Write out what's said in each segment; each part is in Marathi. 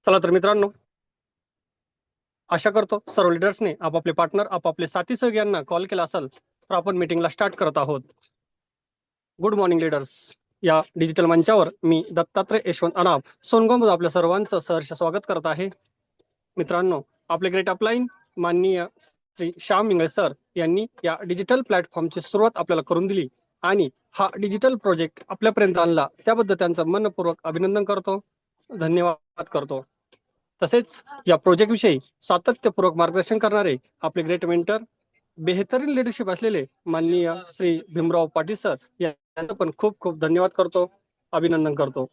चला तर मित्रांनो, आशा करतो सर्व लीडर्सने आपापले पार्टनर आपापले साथी सहयोगी कॉल केला असेल तर आपण मीटिंगला स्टार्ट करत आहोत. Good morning leaders. या डिजिटल मंचावर मी दत्तात्रय यशवंत अनाप सोनगावमध्ये आपल्या सर्वांचं सहर्ष स्वागत करत आहे. मित्रांनो, आपले ग्रेट अपलाईन माननीय श्री श्याम मिंगळे सर यांनी या डिजिटल प्लॅटफॉर्मची सुरुवात आपल्याला करून दिली आणि हा डिजिटल प्रोजेक्ट आपल्यापर्यंत आणला, त्याबद्दल त्यांचं मनपूर्वक अभिनंदन करतो, धन्यवाद करतो. तसेच या प्रोजेक्टविषयी सातत्यपूर्वक मार्गदर्शन करणारे आपले ग्रेट मेंटर, बेहतरीन लिडरशिप असलेले माननीय श्री भीमराव पाटील सर यांचं पण खूप खूप धन्यवाद करतो, अभिनंदन करतो.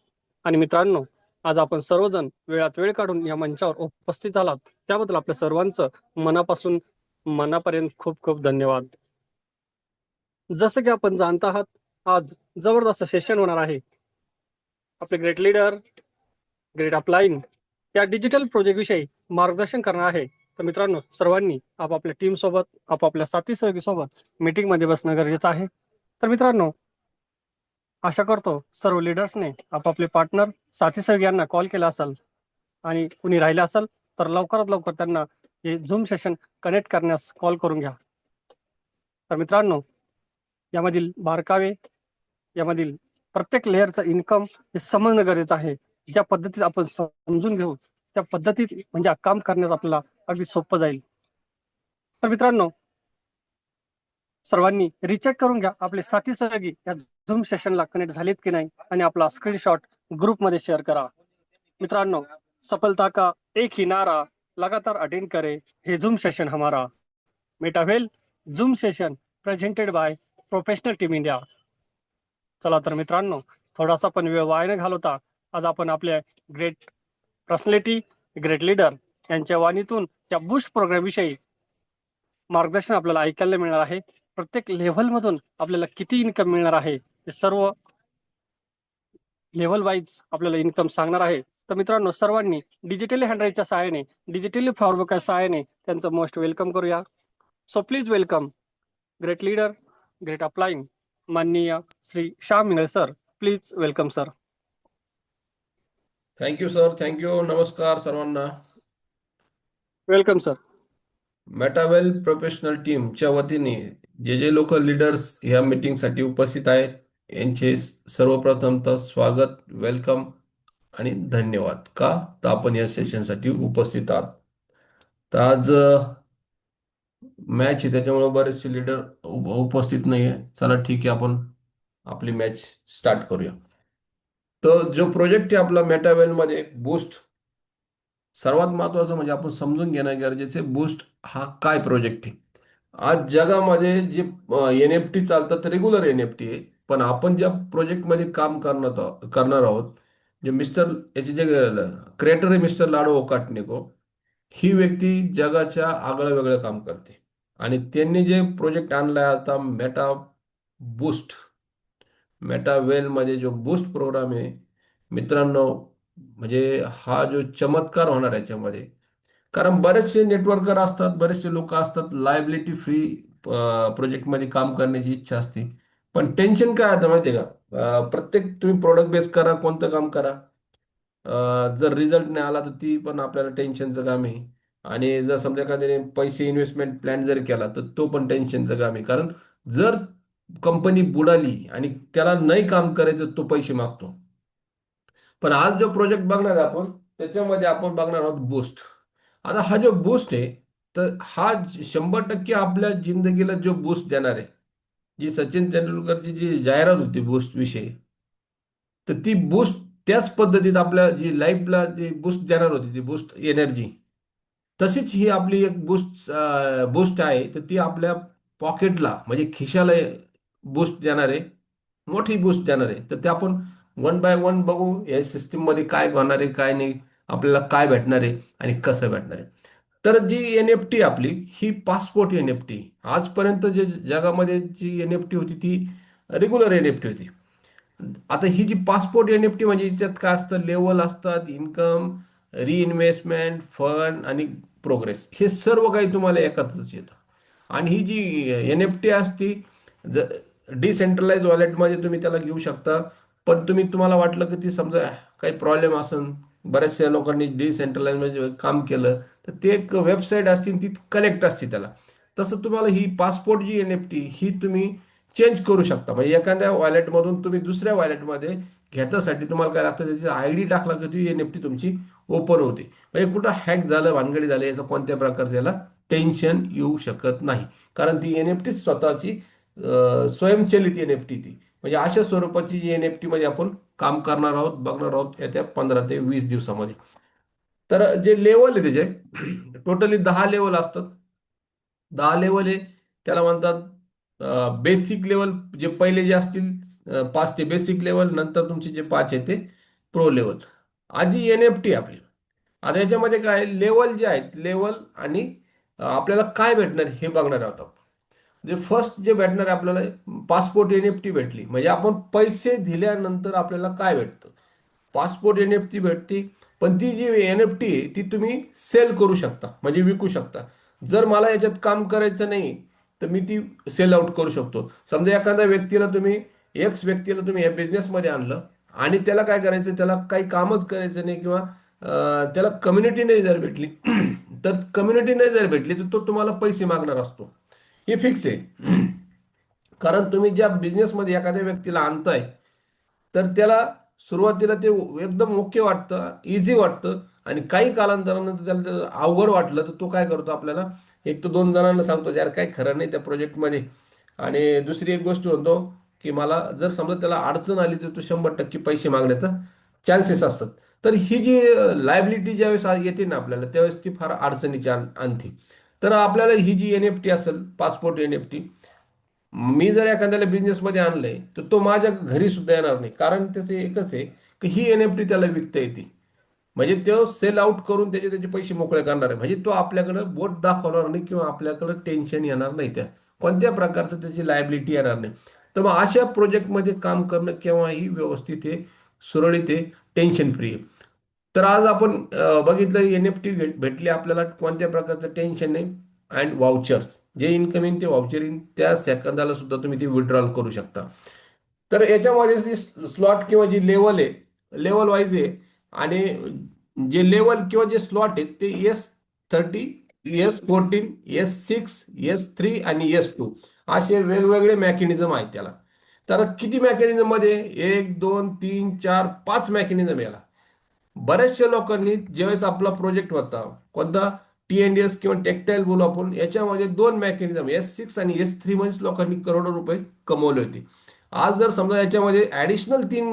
आणि मित्रांनो, आज आपण सर्वजण वेळात वेळ काढून या मंचावर उपस्थित झालात, त्याबद्दल आपल्या सर्वांचं मनापासून मनापर्यंत खूप खूप धन्यवाद. जसं की आपण जाणत आहात, आज जबरदस्त सेशन होणार आहे. आपले ग्रेट लीडर, ग्रेट अपलाईन या डिजिटल प्रोजेक्ट विषयी मार्गदर्शन करणार आहे. तर मित्रांनो, सर्वांनी आपापल्या टीम सोबत आपापल्या साथी सहयोगी सोबत मीटिंग मध्ये बसणं गरजेचं आहे. तर मित्रांनो, आशा करतो सर्व लीडर्सने आपापले पार्टनर साथी सहयोगी कॉल केला असेल आणि कुणी राहिले असेल तर लवकरात लवकर त्यांना हे झूम सेशन कनेक्ट करण्यास कॉल करून घ्या. तर मित्रांनो, यामधील बारकावे, यामधील प्रत्येक लेअरचं इन्कम हे समजणं गरजेचं आहे. ज्या पद्धतीत आपण समजून घेऊ त्या पद्धतीत म्हणजे काम करण्यास आपल्याला अगदी सोपं जाईल. तर मित्रांनो, सर्वांनी रिचेक करून घ्या आपले साथी सहयोगी या झूम सेशनला कनेक्ट झालेत की नाही आणि आपला स्क्रीनशॉट ग्रुपमध्ये शेअर करा. मित्रांनो, सफलता का एक ही नारा लगातार अटेंड करे, हे झूम सेशन हमारा. Metawell zoom session presented by professional team India. चला तर मित्रांनो, थोडासा पण वेळ वाया न घालवता आज आपण आपल्या ग्रेट पर्सनॅलिटी, ग्रेट लीडर यांच्या वाणीतून त्या बुश प्रोग्राम विषयी मार्गदर्शन आपल्याला ऐकायला मिळणार आहे. प्रत्येक लेव्हल मधून आपल्याला किती इन्कम मिळणार आहे हे सर्व लेव्हल वाईज आपल्याला इन्कम सांगणार आहे. तर मित्रांनो, सर्वांनी डिजिटली हँडराईजच्या सहाय्याने, डिजिटली फॉरवर्कच्या सहाय्याने त्यांचं मोस्ट वेलकम करूया. So please welcome great leader, great upline माननीय Shri Shyam Mingale sir. Please welcome sir. Thank you sir, thank you. नमस्कार सर्वांना. Welcome sir. मेटावेल प्रोफेशनल टीमच्या वतीने जे लोक लीडर्स ह्या मीटिंगसाठी उपस्थित आहेत यांचे सर्वप्रथम तर स्वागत, वेलकम आणि धन्यवाद. का तर आपण या सेशनसाठी उपस्थित आहात. तर आज मॅच आहे त्याच्यामुळे बरेचसे लीडर उपस्थित नाही आहे. चला ठीक आहे, आपण आपली मॅच स्टार्ट करूया. तर जो प्रोजेक्ट आहे आपला मेटावेलमध्ये बूस्ट, सर्वात महत्वाचं म्हणजे आपण समजून घेणं गरजेचं आहे बूस्ट हा काय प्रोजेक्ट आहे. आज जगामध्ये जे NFT चालतात रेग्युलर NFT आहे, पण आपण ज्या प्रोजेक्टमध्ये काम करणार आहोत, जे याचे जे क्रिएटर आहे मिस्टर लाडो ओकाटनिको, ही व्यक्ती जगाच्या आगळं वेगळं काम करते आणि त्यांनी जे प्रोजेक्ट आणलाय आता बूस्ट मेटावेलमध्ये जो बूस्ट प्रोग्राम आहे मित्रांनो, म्हणजे हा जो चमत्कार होणार याच्यामध्ये. कारण बरेचसे नेटवर्कर असतात, बरेचसे लोक असतात, लायबिलिटी फ्री प्रोजेक्टमध्ये काम करण्याची इच्छा असते. पण टेन्शन काय आता माहिती आहे का, प्रत्येक तुम्ही प्रोडक्ट बेस करा, कोणतं काम करा, जर रिझल्ट नाही आला तर ती पण आपल्याला टेन्शनचं काम आहे. आणि जर समजा एखाद्याने पैसे इन्व्हेस्टमेंट प्लॅन जर केला तर तो पण टेन्शनचं काम आहे. कारण जर कंपनी बुडाली आणि त्याला नाही काम करायचं, तो पैसे मागतो. पण आज जो प्रोजेक्ट बघणार आहे आपण, त्याच्यामध्ये आपण बघणार आहोत बूस्ट. आता हा जो बूस्ट आहे, तर हा 100% आपल्या जिंदगीला जो बूस्ट देणार आहे. जी सचिन तेंडुलकरची जी जाहिरात होती बूस्ट विषयी, तर ती बूस्ट त्याच पद्धतीत आपल्या जी लाईफला जी बूस्ट देणार होती, ती बूस्ट एनर्जी, तशीच ही आपली एक बूस्ट आहे. तर ती आपल्या पॉकेटला म्हणजे खिशाला बूस्ट देणार आहे, मोठी बूस्ट देणार आहे. तर ते आपण वन बाय वन बघू या सिस्टीम मध्ये काय होणार आहे, काय नाही, आपल्याला काय भेटणार आहे आणि कसं भेटणार आहे. तर जी NFT आपली ही पासपोर्ट NFT, आजपर्यंत जे जगामध्ये जी NFT होती ती रेग्युलर NFT होती. आता ही जी पासपोर्ट NFT म्हणजे याच्यात काय असतं, लेवल असतात, इन्कम, रिइन्व्हेस्टमेंट, फंड आणि प्रोग्रेस, हे सर्व काही तुम्हाला एकत्रच येतं. आणि ही जी NFT असती, डिसेंट्रलाइज वॉलेटमध्ये तुम्ही त्याला घेऊ शकता. पण तुम्हाला वाटलं की ती समजा काही प्रॉब्लेम असेल, बऱ्याचशा लोकांनी डिसेंट्रलाइज मध्ये काम केलं तर ते एक वेबसाईट असते ती कनेक्ट असते त्याला. तसं तुम्हाला ही पासपोर्ट जी NFT ही तुम्ही चेंज करू शकता. म्हणजे एखाद्या वॉलेटमधून तुम्ही दुसऱ्या वॉलेटमध्ये घेण्यासाठी तुम्हाला काय लागतं, त्याची ID टाकला की ती NFT तुमची ओपन होते. म्हणजे कुठं हॅक झालं, भानगडी झालं, याचं कोणत्या प्रकारचं याला टेन्शन येऊ शकत नाही. कारण ती NFT स्वतःची स्वयंचलित NFT ती. म्हणजे अशा स्वरूपाची जी NFT मध्ये आपण काम करणार आहोत, बघणार आहोत येत्या 15 ते 20 दिवसामध्ये. तर जे लेवल आहे त्याचे टोटली 10 लेवल असतात. 10 लेवल आहे त्याला म्हणतात बेसिक लेवल. जे पहिले जे असतील 5 ते बेसिक लेवल, नंतर तुमचे जे 5 आहे ते प्रो लेवल. आधी NFT आपली. आता याच्यामध्ये काय लेवल जे आहेत लेवल आणि आपल्याला काय भेटणार हे बघणार आहोत आपण. जे फर्स्ट जे भेटणार आहे आपल्याला पासपोर्ट NFT भेटली. म्हणजे आपण पैसे दिल्यानंतर आपल्याला काय भेटतं. पासपोर्ट NFT भेटते. पण ती जी NFT आहे ती तुम्ही सेल करू शकता, म्हणजे विकू शकता. जर मला याच्यात काम करायचं नाही तर मी ती सेल आउट करू शकतो. समजा एखाद्या व्यक्तीला तुम्ही एक्स व्यक्तीला तुम्ही या बिझनेसमध्ये आणलं आणि त्याला काय करायचं, त्याला काही कामच करायचं नाही किंवा त्याला कम्युनिटी नाही जर भेटली तर कम्युनिटी नाही जर भेटली तर तो तुम्हाला पैसे मागणार असतो. हे फिक्स आहे. कारण तुम्ही ज्या बिझनेसमध्ये एखाद्या व्यक्तीला आणताय तर त्याला सुरुवातीला ते एकदम ओके वाटतं, इझी वाटतं आणि काही कालांतरानंतर त्याला ते अवघड वाटलं तर तो काय करतो, आपल्याला एक तर दोन जणांना सांगतो यार काही खरं नाही त्या प्रोजेक्टमध्ये. आणि दुसरी एक गोष्ट म्हणतो की मला जर समजा त्याला अडचण आली तर तो 100% पैसे मागण्याचा चान्सेस असतात. तर ही जी लायबिलिटी ज्यावेळेस येते ना आपल्याला त्यावेळेस ती फार अडचणीची आणते. तर आपल्याला ही जी NFT असेल पासपोर्ट NFT, मी जर एखाद्याला बिझनेसमध्ये आणलंय तर तो माझ्या घरी सुद्धा येणार नाही. कारण त्याचं एकच आहे की ही NFT त्याला विकता येते. म्हणजे तो सेल आउट करून त्याचे त्याचे पैसे मोकळे करणार आहे. म्हणजे तो आपल्याकडे बोट दाखवणार नाही किंवा आपल्याकडे टेन्शन येणार नाही, त्या कोणत्या प्रकारचं त्याची लायबिलिटी येणार नाही. तर मग अशा प्रोजेक्टमध्ये काम करणं केव्हाही व्यवस्थित आहे, सुरळीत आहे, टेन्शन फ्री आहे. तर आज आपण बघितलं NFT भेटले आपल्याला, कोणत्या प्रकारचं टेन्शन नाही. अँड वाउचर्स जे इनकमिंग ते वाउचर इन त्या सेकंदाला सुद्धा तुम्ही ते विड्रॉल करू शकता. तर याच्यामध्ये जी स्लॉट किंवा जी लेवल आहे लेवल वाईज आहे. आणि जे लेवल किंवा जे स्लॉट आहेत ते S30, S14, S6, S3 आणि S2 असे वेगवेगळे मेकॅनिझम आहेत त्याला. तर किती मेकॅनिझम मध्ये, एक दोन तीन चार पाच मेकॅनिझम याला. बऱ्याचशा लोकांनी ज्यावेळेस आपला प्रोजेक्ट होता कोणता TNDS किंवा टेक्सटाईल बोलू आपण, याच्यामध्ये दोन मेकॅनिझम S6 आणि S3 मध्येच लोकांनी करोडो रुपये कमवले होते. आज जर समजा याच्यामध्ये ऍडिशनल तीन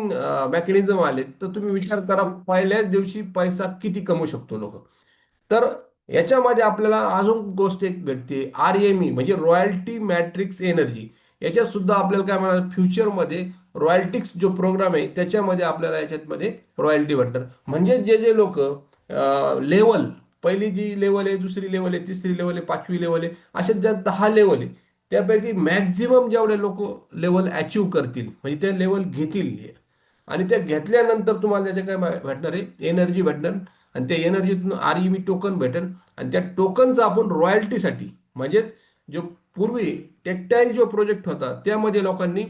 मेकॅनिझम आले तर तुम्ही विचार करा पहिल्याच दिवशी पैसा किती कमवू शकतो लोक. तर याच्यामध्ये आपल्याला अजून गोष्ट एक भेटते RME म्हणजे रॉयल्टी मॅट्रिक्स एनर्जी. याच्यात सुद्धा आपल्याला काय म्हणतात फ्युचरमध्ये रॉयल्टिक्स जो प्रोग्राम आहे त्याच्यामध्ये आपल्याला याच्यामध्ये रॉयल्टी भेटणार. म्हणजे जे जे लोक लेवल, पहिली जी लेवल आहे, दुसरी लेवल आहे, तिसरी लेवल आहे, पाचवी लेवल आहे, अशा ज्या 10 लेवल आहे त्यापैकी मॅक्झिमम जेवढे लोक लेवल अचीव करतील म्हणजे ते लेवल घेतील आणि त्या घेतल्यानंतर तुम्हाला त्याचे काय भेटणार आहे, एनर्जी भेटणार. आणि त्या एनर्जीतून RME टोकन भेटेल. आणि त्या टोकनचा आपण रॉयल्टीसाठी म्हणजेच जो पूर्वी टेक्टाईल जो प्रोजेक्ट होता त्यामध्ये लोकांनी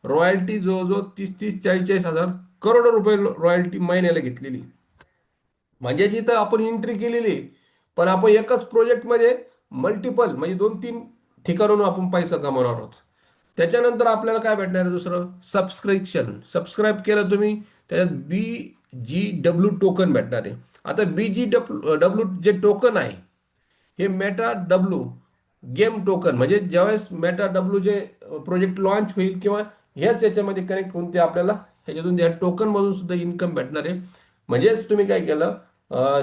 रॉयल्टी जवळजवळ 30-40 हजार करोड रुपये रॉयल्टी महिन्याला घेतलेली. म्हणजे जिथं आपण एंट्री केलेली आहे, पण आपण एकाच प्रोजेक्टमध्ये मल्टिपल म्हणजे 2-3 ठिकाणून आपण पैसा कमवणार आहोत. त्याच्यानंतर आपल्याला काय भेटणार आहे दुसरं, सबस्क्रिप्शन. सबस्क्राईब केलं तुम्ही त्याच्यात BGW टोकन भेटणार आहे. आता BGW जे टोकन आहे हे मेटा डब्ल्यू गेम टोकन. म्हणजे ज्यावेळेस Meta W J project launch होईल किंवा ह्याच याच्यामध्ये कनेक्ट होऊन ते आपल्याला ह्याच्यातून त्या टोकन मधून सुद्धा इन्कम भेटणार आहे. म्हणजेच तुम्ही काय केलं,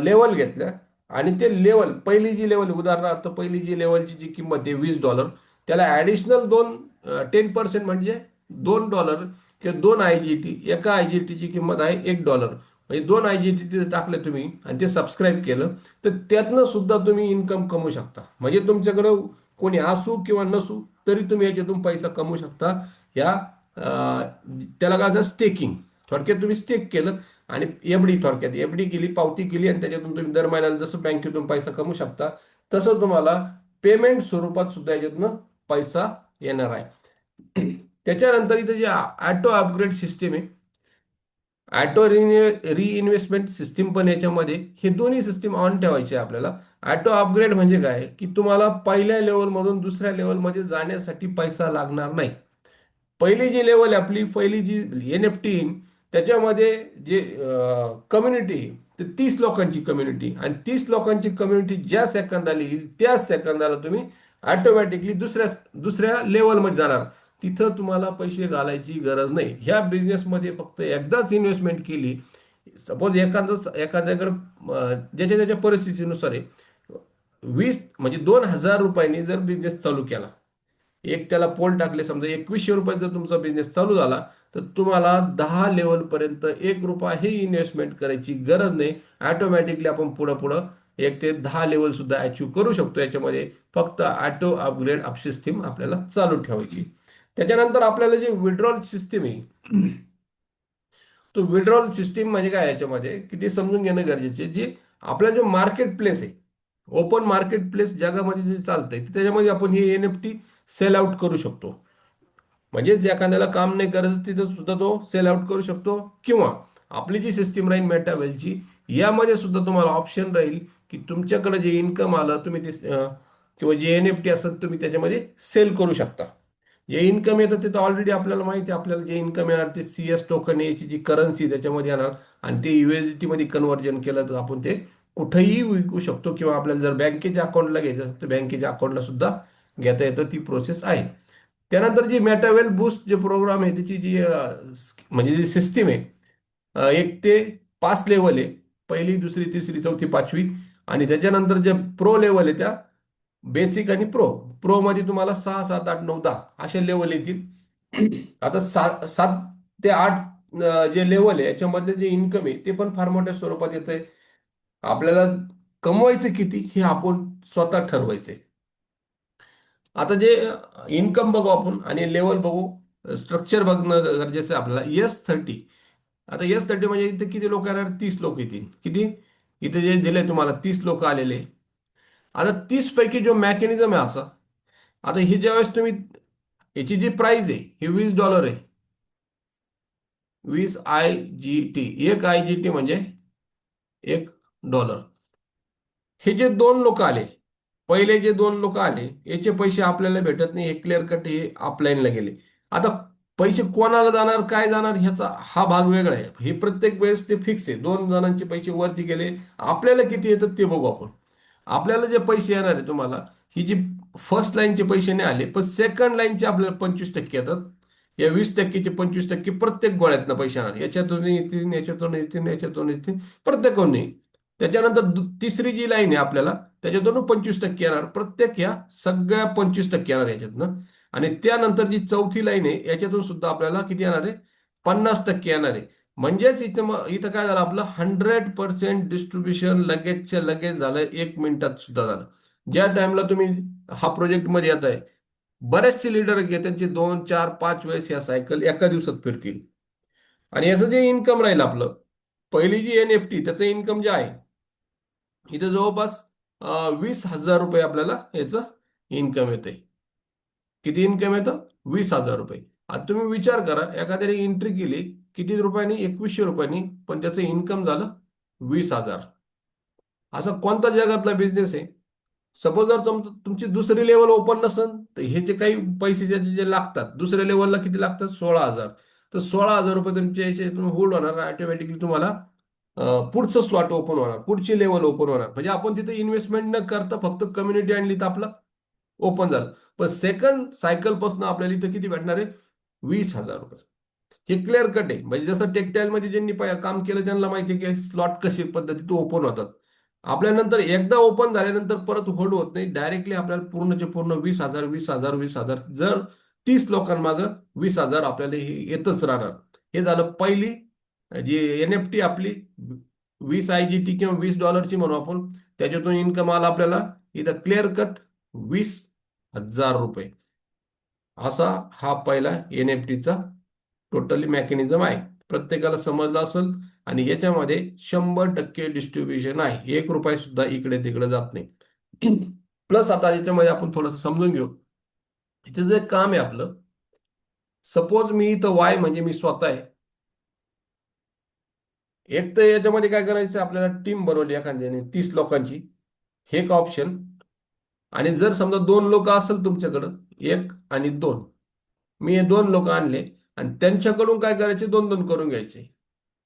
लेवल घेतल्या आणि ते लेवल पहिली जी लेवल उदाहरणार्थ पहिली जी लेवलची जी किंमत आहे $20, त्याला ऍडिशनल 10% म्हणजे $2 किंवा 2 IGT. एका IGT ची किंमत आहे $1. म्हणजे 2 IGT तिथे टाकले तुम्ही आणि ते सबस्क्राईब केलं तर त्यातनं सुद्धा तुम्ही इन्कम कमवू शकता. म्हणजे तुमच्याकडं कोणी असू किंवा नसू तरी तुम्ही याच्यातून पैसा कमवू शकता. या त्याला काय स्टेकिंग, थोडक्यात तुम्ही स्टेक केलं आणि थोडक्यात FD केली, पावती केली आणि त्याच्यातून तुम्ही दर महिन्याला जसं बँकेतून पैसा कमवू शकता तसं तुम्हाला पेमेंट स्वरूपात सुद्धा याच्यातनं पैसा येणार आहे. त्याच्यानंतर इथं जे ऑटो अपग्रेड सिस्टीम आहे ऑटो रिइन्व्हेस्टमेंट सिस्टीम पण याच्यामध्ये, हे दोन्ही सिस्टीम ऑन ठेवायचे आपल्याला. ऑटो अपग्रेड म्हणजे काय, की तुम्हाला पहिल्या लेवलमधून दुसऱ्या लेवलमध्ये जाण्यासाठी पैसा लागणार नाही. पहिली जी लेवल आहे आपली, पहिली जी NFT, त्याच्यामध्ये जे कम्युनिटी, ते 30 लोकांची कम्युनिटी, आणि 30 लोकांची कम्युनिटी ज्या सेकंदाला येईल त्याच सेकंदाला तुम्ही ऑटोमॅटिकली दुसऱ्या दुसऱ्या लेवलमध्ये जाणार. तिथं तुम्हाला पैसे घालायची गरज नाही. ह्या बिझनेसमध्ये फक्त एकदाच इन्व्हेस्टमेंट केली, सपोज एखाद्याकडे ज्याच्या त्याच्या परिस्थितीनुसार आहे, 20 म्हणजे 2,000 रुपयांनी जर बिझनेस चालू केला, एक त्याला पोल टाकले, समजा 2100 रुपये जर तुमचा बिझनेस चालू झाला, तर तुम्हाला 10 लेवलपर्यंत 1 रुपया ही इन्व्हेस्टमेंट करायची गरज नाही. ऑटोमॅटिकली आपण पुढं पुढं 1 ते 10 लेवल सुद्धा अचीव्ह करू शकतो. याच्यामध्ये फक्त ऑटो अपग्रेड अप सिस्टीम आपल्याला चालू ठेवायची. त्याच्यानंतर आपल्याला जी विड्रॉल सिस्टीम आहे, तो विड्रॉल सिस्टीम म्हणजे काय, याच्यामध्ये की ते समजून घेणं गरजेचे आहे. जे आपला जो मार्केट प्लेस आहे, ओपन मार्केट प्लेस जगामध्ये जे चालतंय, त्याच्यामध्ये आपण हे NFT सेल आउट करू शकतो. म्हणजेच एखाद्याला काम नाही करायचं तिथं सुद्धा तो सेल आउट करू शकतो. किंवा आपली जी सिस्टीम राहील मेटावेलची, यामध्ये सुद्धा तुम्हाला ऑप्शन राहील की तुमच्याकडे जे इन्कम आलं तुम्ही ते किंवा जे NFT असेल तुम्ही त्याच्यामध्ये सेल करू शकता. जे इन्कम येतं ते तर ऑलरेडी आपल्याला माहिती आहे. आपल्याला जे इन्कम येणार ते CS टोकन, याची जी करन्सी त्याच्यामध्ये येणार, आणि ते USDT मध्ये कन्व्हर्जन केलं तर आपण ते कुठेही विकू शकतो. किंवा आपल्याला जर बँकेच्या अकाउंटला घ्यायचं असेल तर बँकेच्या अकाउंटला सुद्धा घेता येतं. ती प्रोसेस आहे. त्यानंतर जी मेटावेल बूस्ट जे प्रोग्राम आहे, त्याची जी म्हणजे जी सिस्टीम आहे, 1 ते 5 लेवल आहे. पहिली, दुसरी, तिसरी, चौथी, पाचवी. आणि त्याच्यानंतर जे प्रो लेवल आहे, त्या बेसिक आणि प्रो. प्रो मध्ये तुम्हाला 6, 7, 8, 9, 10 असे लेवल येतील. आता 7 ते 8 जे लेवल आहे, याच्यामध्ये जे इन्कम आहे ते पण फार मोठ्या स्वरूपात येत आहे. आपल्याला कमवायचं किती हे आपण स्वतः ठरवायचंय. आता जे इन्कम बघू आपण आणि लेवल बघू, स्ट्रक्चर बघणं गरजेचं आहे आपल्याला. S30. आता S30 म्हणजे इथे किती लोक येणार, 30 लोक येतील. किती, इथे जे दिले तुम्हाला 30 लोक आलेले. आता 30 पैकी जो मेकॅनिझम आहे असा, आता ही ज्यावेळेस तुम्ही, याची जी प्राइस आहे ही $20 आहे. 20 IGT, 1 IGT म्हणजे $1. हे जे दोन लोक आले, पहिले जे दोन लोक आले, याचे पैसे आपल्याला भेटत नाही. हे क्लिअर कट, हे अपलाईनला गेले. आता पैसे कोणाला जाणार, काय जाणार, ह्याचा हा भाग वेगळा आहे. हे प्रत्येक वेळेस ते फिक्स आहे. 2 जणांचे पैसे वरती गेले, आपल्याला किती येतात ते बघू आपण. आपल्याला जे पैसे येणार आहे तुम्हाला, ही जी फर्स्ट लाईनचे पैसे नाही आले, पण सेकंड लाईनचे आपल्याला 25% येतात. या 20%चे 25% प्रत्येक गोळ्यातनं पैसे येणार. याच्यातून येतील, याच्यातून येतील, याच्यातून येतील, प्रत्येकाहून नाही. त्याच्यानंतर तिसरी जी लाईन आहे आपल्याला, त्याच्यातून 25% येणार. प्रत्येक ह्या सगळ्या 25% येणार याच्यातनं. आणि त्यानंतर जी चौथी लाईन आहे, याच्यातून सुद्धा आपल्याला किती येणार आहे, 50% येणार आहे. म्हणजेच इथं काय झालं, आपलं 100% डिस्ट्रीब्युशन लगेचच्या लगेच झालं, 1 मिनिटात सुद्धा झालं. ज्या टाइमला तुम्ही हा प्रोजेक्ट मध्ये येत आहे, बरेचसे लीडर घे, त्यांचे 2, 4, 5 वेळेस या सायकल एका दिवसात फिरतील. आणि याचं जे इन्कम राहील आपलं, पहिली जी NFT, त्याचं इन्कम जे आहे, इथे जवळपास 20,000 रुपये आपल्याला याचं इन्कम येते. किती इन्कम येतं, 20,000 रुपये. आता तुम्ही विचार करा, एखाद्याने एंट्री केली किती रुपयांनी, 2100 रुपयांनी, पण त्याचं इन्कम झालं 20,000. असा कोणता जगातला बिझनेस आहे. सपोज जर तुमची दुसरी लेवल ओपन नसेल, तर हे जे काही पैसे जे लागतात, दुसऱ्या लेवलला किती लागतात, 16,000. तर 16,000 रुपये तुमच्या याच्यातून होल्ड होणार. ऑटोमॅटिकली तुम्हाला पुढचं स्लॉट ओपन होणार, पुढची लेवल ओपन होणार. म्हणजे आपण तिथे इन्व्हेस्टमेंट न करता फक्त कम्युनिटी आणली तर आपलं ओपन झालं. पण सेकंड सायकल पासून आपल्याला इथं किती भेटणार आहे, 20,000 रुपये. हे क्लिअर कट आहे. म्हणजे जसं टेक्सटाईल मध्ये ज्यांनी काम केलं त्यांना माहिती आहे की स्लॉट कशी पद्धतीत ओपन होतात. आपल्यानंतर एकदा ओपन झाल्यानंतर परत होल्ड होत नाही. डायरेक्टली आपल्याला पूर्णचे पूर्ण 20,000, 20,000, 20,000, जर 30 लोकांमागं 20,000 आपल्याला हे येतच राहणार. हे झालं पहिली जी NFT आपली, 20 IGT किंवा $20 म्हणू आपण. त्याच्यातून इन्कम आला आपल्याला इथं क्लिअर कट 20,000 रुपये. असा हा पहिला NFT चा टोटली मेकॅनिझम आहे. प्रत्येकाला समजलं असेल. आणि याच्यामध्ये 100% डिस्ट्रीब्युशन आहे. 1 रुपया सुद्धा इकडे तिकडे जात नाही. प्लस आता याच्यामध्ये आपण थोडंसं समजून घेऊ. इथे जे काम आहे आपलं, सपोज मी इथं वाय म्हणजे मी स्वतः आहे. एक तर याच्यामध्ये काय करायचं, आपल्याला टीम बनवली एखाद्याने 30 लोकांची, हे एक ऑप्शन. आणि जर समजा दोन लोक असेल तुमच्याकडं, एक आणि दोन, मी हे दोन लोक आणले आणि त्यांच्याकडून काय करायचे, दोन दोन करून घ्यायचे.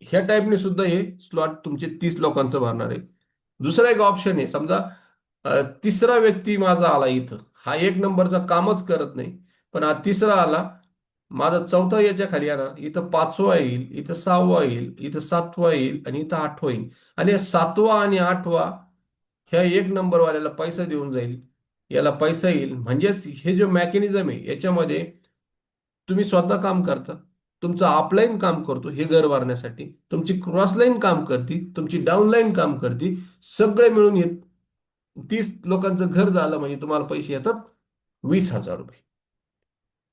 ह्या टाईपने सुद्धा हे स्लॉट तुमचे 30 लोकांचं भरणार आहे. दुसरा एक ऑप्शन आहे, समजा तिसरा व्यक्ती माझा आला इथं, हा एक नंबरचा कामच करत नाही, पण हा तिसरा आला, माझा चौथा याच्या खाली येणार, इथं पाचवा येईल, इथं सहावा येईल, इथं सातवा येईल आणि इथं आठवा येईल. आणि या सातवा आणि आठवा ह्या एक नंबरवाल्याला पैसा देऊन जाईल, याला पैसा येईल. म्हणजेच हे जो मेकॅनिझम आहे याच्यामध्ये तुम्ही स्वतः काम करता, तुमचं अपलाईन काम करतो हे घर भरण्यासाठी, तुमची क्रॉस लाईन काम करते, तुमची डाऊन लाईन काम करते, सगळे मिळून येत 30 लोकांचं घर झालं म्हणजे तुम्हाला पैसे येतात 20,000 रुपये.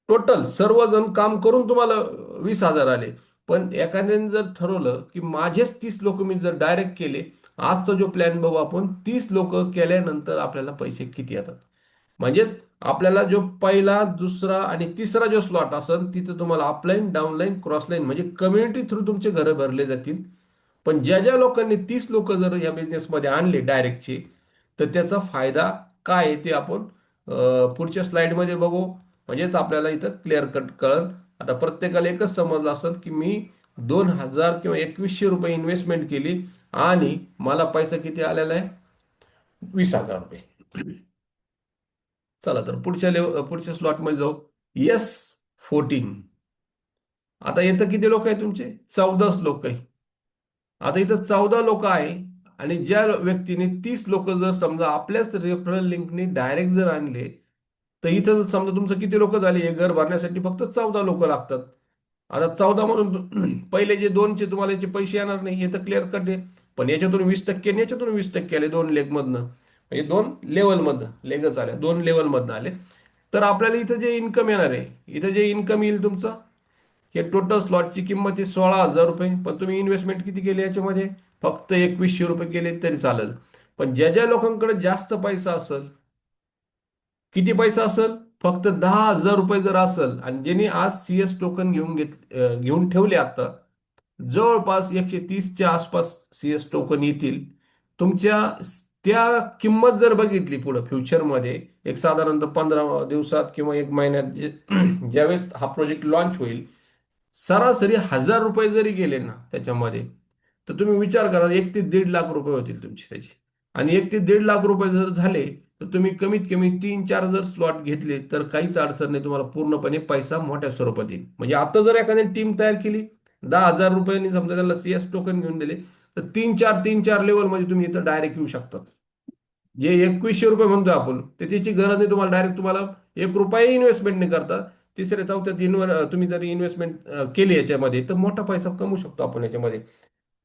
टोटल सर्वजण काम करून तुम्हाला 20,000 आले. पण एखाद्याने जर ठरवलं की माझेच 30 लोक मी जर डायरेक्ट केले, आजचा जो प्लॅन बघू आपण, 30 लोक केल्यानंतर आपल्याला पैसे किती येतात. म्हणजेच आपल्याला जो पहिला, दुसरा आणि तिसरा जो स्लॉट असेल तिथं तुम्हाला अपलाईन, डाऊनलाईन, क्रॉसलाईन म्हणजे कम्युनिटी थ्रू तुमचे घरं भरले जातील. पण ज्या ज्या लोकांनी 30 लोक जर या बिझनेसमध्ये आणले डायरेक्टचे, तर त्याचा फायदा काय आहे ते आपण पुढच्या स्लाइडमध्ये बघू. म्हणजेच आपल्याला इथं क्लिअर कट कळल. आता प्रत्येकाला एकच समजलं असेल की मी 2,000 किंवा 2,100 रुपये इन्व्हेस्टमेंट केली आणि मला पैसा किती आलेला आहे, 20,000 रुपये. चला तर पुढच्या स्लॉटमध्ये जाऊ. येस 14. आता इथं किती लोक आहे तुमचे, 14 लोक आहे. आता इथं 14 लोक आहे आणि ज्या व्यक्तीने 30 लोक जर समजा आपल्याच रेफरल लिंकने डायरेक्ट जर आणले, तर इथं जर समजा तुमचं किती लोक झाले, हे घर भरण्यासाठी फक्त 14 लोक लागतात. आता 14 म्हणून पहिले जे दोनचे तुम्हाला याचे पैसे येणार नाही, हे तर क्लिअर कट आहे. पण याच्यातून 20% आणि याच्यातून 20% आले, दोन लेगमधनं, म्हणजे दोन लेवलमधनं, लेगच आल्या, दोन लेवलमधनं आले. तर आपल्याला इथं जे इन्कम येणार आहे, इथं जे इन्कम येईल तुमचं, हे टोटल स्लॉटची किंमत आहे 16,000 रुपये. पण तुम्ही इन्व्हेस्टमेंट किती केली याच्यामध्ये, फक्त 2,100 रुपये केले तरी चालेल. पण ज्या ज्या लोकांकडे जास्त पैसा असेल, किती पैसा असेल, फक्त 10,000 रुपये जर असेल, आणि ज्यांनी आज CS टोकन घेऊन ठेवले, आता जवळपास 130च्या आसपास CS टोकन येतील तुमच्या. त्या किंमत जर बघितली पुढे फ्युचरमध्ये, एक साधारणतः 15 दिवसात किंवा एक महिन्यात, ज्यावेळेस हा प्रोजेक्ट लॉन्च होईल, सरासरी 1,000 रुपये जरी गेले ना त्याच्यामध्ये, तर तुम्ही विचार करा, 1 ते 1.5 लाख रुपये होतील तुमची त्याची. आणि 1 ते 1.5 लाख रुपये जर झाले, तर तुम्ही कमीत कमी 3-4 जर स्लॉट घेतले तर काहीच अडचण नाही, तुम्हाला पूर्णपणे पैसा मोठ्या स्वरूपात येईल. म्हणजे आता जर एखाद्याने टीम तयार केली, 10,000 रुपयांनी समजा त्याला CS टोकन घेऊन दिले, तर 3-4 लेवलमध्ये तुम्ही इथं डायरेक्ट येऊ शकतात. जे 2,100 रुपये म्हणतो आपण, ते त्याची गरज नाही तुम्हाला, डायरेक्ट तुम्हाला 1 रुपया इन्व्हेस्टमेंट नाही करता. तिसऱ्या चौथ्या तीनवर तुम्ही जर इन्व्हेस्टमेंट केली याच्यामध्ये, तर मोठा पैसा कमवू शकतो आपण याच्यामध्ये.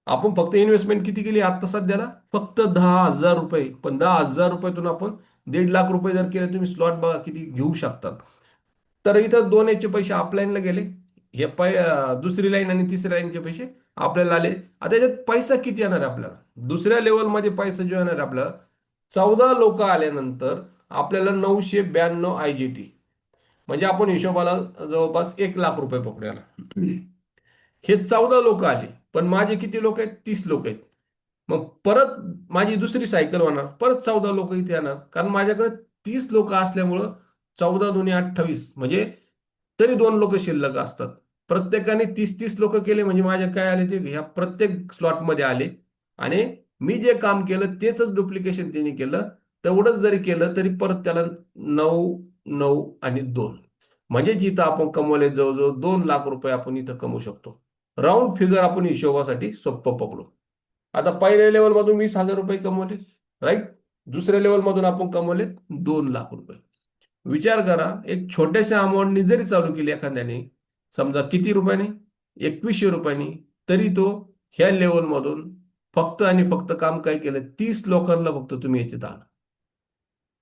आपण फक्त इन्व्हेस्टमेंट किती केली आता सध्याला, फक्त 10,000 रुपये. पण 10,000 रुपयातून आपण 1.5 लाख रुपये जर केले, तुम्ही स्लॉट बघा किती घेऊ शकतात. तर इथं दोन याचे पैसे अपलाईनला गेले, हे दुसरी लाईन आणि तिसऱ्या लाईनचे पैसे आपल्याला आले. आता याच्यात पैसा किती येणार आहे आपल्याला, दुसऱ्या लेवलमध्ये पैसा जो येणार आहे आपल्याला, 14 लोक आल्यानंतर आपल्याला 992 IGT, म्हणजे आपण हिशोबाला जवळपास 1 लाख रुपये पकडूया. हे 14 लोक आले, पण माझे किती लोक आहेत, 30 लोक आहेत. मग परत माझी दुसरी सायकल होणार, परत 14 लोक इथे येणार, कारण माझ्याकडे 30 लोक असल्यामुळं 14 दुनी 28, म्हणजे तरी दोन लोक शिल्लक असतात. प्रत्येकाने 30-30 लोक केले म्हणजे माझे काय आले, ते ह्या प्रत्येक स्लॉटमध्ये आले. आणि मी जे काम केलं तेच डुप्लिकेशन त्यांनी केलं. तेवढंच जरी केलं तरी परत त्याला 9, 9 आणि 2, म्हणजे जिथं आपण कमवले जवळजवळ 2 लाख रुपये आपण इथं कमवू शकतो. राऊंड फिगर आपण हिशोबासाठी सोपं पकडू. आता पहिल्या लेवलमधून 20,000 रुपये कमवले, राईट. दुसऱ्या लेवलमधून आपण कमवले 2 लाख रुपये. विचार करा, एक छोट्याशा अमाऊंटनी जरी चालू केली एखाद्याने, समजा किती रुपयाने, 2,100 रुपयांनी, तरी तो ह्या लेवलमधून फक्त आणि फक्त काम काय केलं, 30 लोकांना फक्त तुम्ही याच्यात आला.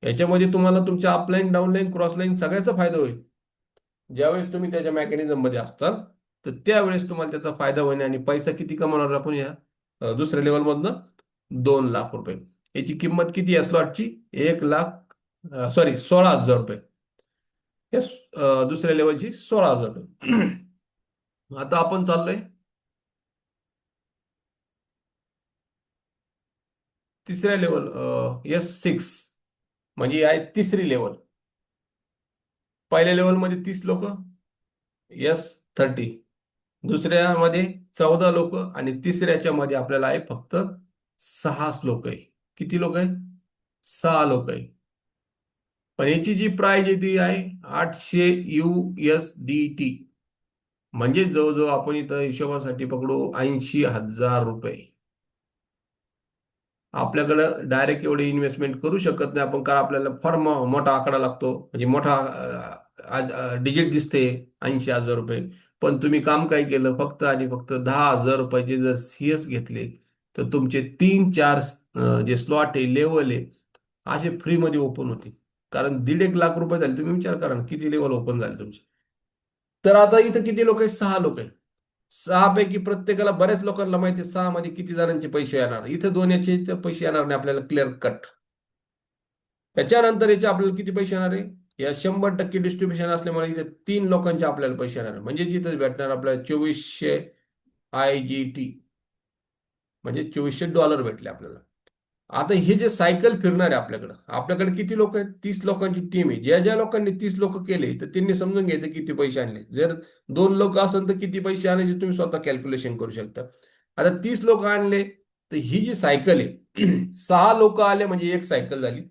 याच्यामध्ये तुम्हाला तुमच्या अपलाईन, डाऊनलाईन, क्रॉसलाईन सगळ्याचा फायदा होईल. ज्यावेळेस तुम्ही त्याच्या मेकॅनिझम मध्ये असताल, तर त्यावेळेस तुम्हाला त्याचा फायदा होईल. आणि पैसा किती कमवणार आपण या दुसऱ्या लेवलमधनं, 2 लाख रुपये. याची किंमत किती आहे स्लॉटची, 1 लाख, सॉरी 16,000 रुपये. हे दुसऱ्या लेवलची 16,000 रुपये. आता आपण चाललोय तिसऱ्या लेवल S6 म्हणजे आहे तिसरी लेवल. पहिल्या लेवलमध्ये 30 लोक, S30. दुसऱ्यामध्ये 14 लोक आणि तिसऱ्याच्या मध्ये आपल्याला आहे फक्त 6 लोक आहे. किती लोक आहे? 6 लोक आहे. पण याची जी प्राइस आहे ती आहे 800 USDT. म्हणजे जवळजवळ आपण इथं हिशोबासाठी पकडू 80,000 रुपये. आपल्याकडं डायरेक्ट एवढी इन्व्हेस्टमेंट करू शकत नाही आपण, कारण आपल्याला फार मोठा आकडा लागतो, म्हणजे मोठा डिजिट दिसते 80,000 रुपये. पण तुम्ही काम काय केलं, फक्त आणि फक्त 10,000 रुपयाचे जर CS घेतले तर तुमचे 3-4 जे स्लॉट आहे, लेवल आहे, असे फ्रीमध्ये ओपन होतील. कारण 1.5 लाख रुपये झाले, तुम्ही विचार करा ना, किती लेवल ओपन झाले तुमचे. तर आता इथं किती लोक आहेत? 6 लोक आहेत. 6 पैकी प्रत्येकाला, बऱ्याच लोकांना माहिती आहे 6 मध्ये किती जणांचे पैसे येणार. इथं 2 याचे इथं पैसे येणार नाही आपल्याला, क्लिअर कट. त्याच्यानंतर याचे आपल्याला किती पैसे येणार आहे? या 100% डिस्ट्रीब्युशन असल्यामुळे इथे 3 लोकांचे आपल्याला पैसे येणार आहे. म्हणजे जिथं भेटणार आपल्याला 2400 IGT, म्हणजे $2400 भेटले आपल्याला. आता हे जे सायकल फिरणार आहे आपल्याकडं, आपल्याकडे किती लोक आहेत? 30 लोकांची टीम आहे. ज्या ज्या लोकांनी 30 लोक केले तर त्यांनी समजून घ्यायचं किती पैसे आणले. जर 2 लोक असेल तर किती पैसे आणायचे तुम्ही स्वतः कॅल्क्युलेशन करू शकता. आता 30 लोक आणले तर ही जी सायकल आहे 6 लोक आले म्हणजे एक सायकल झाली.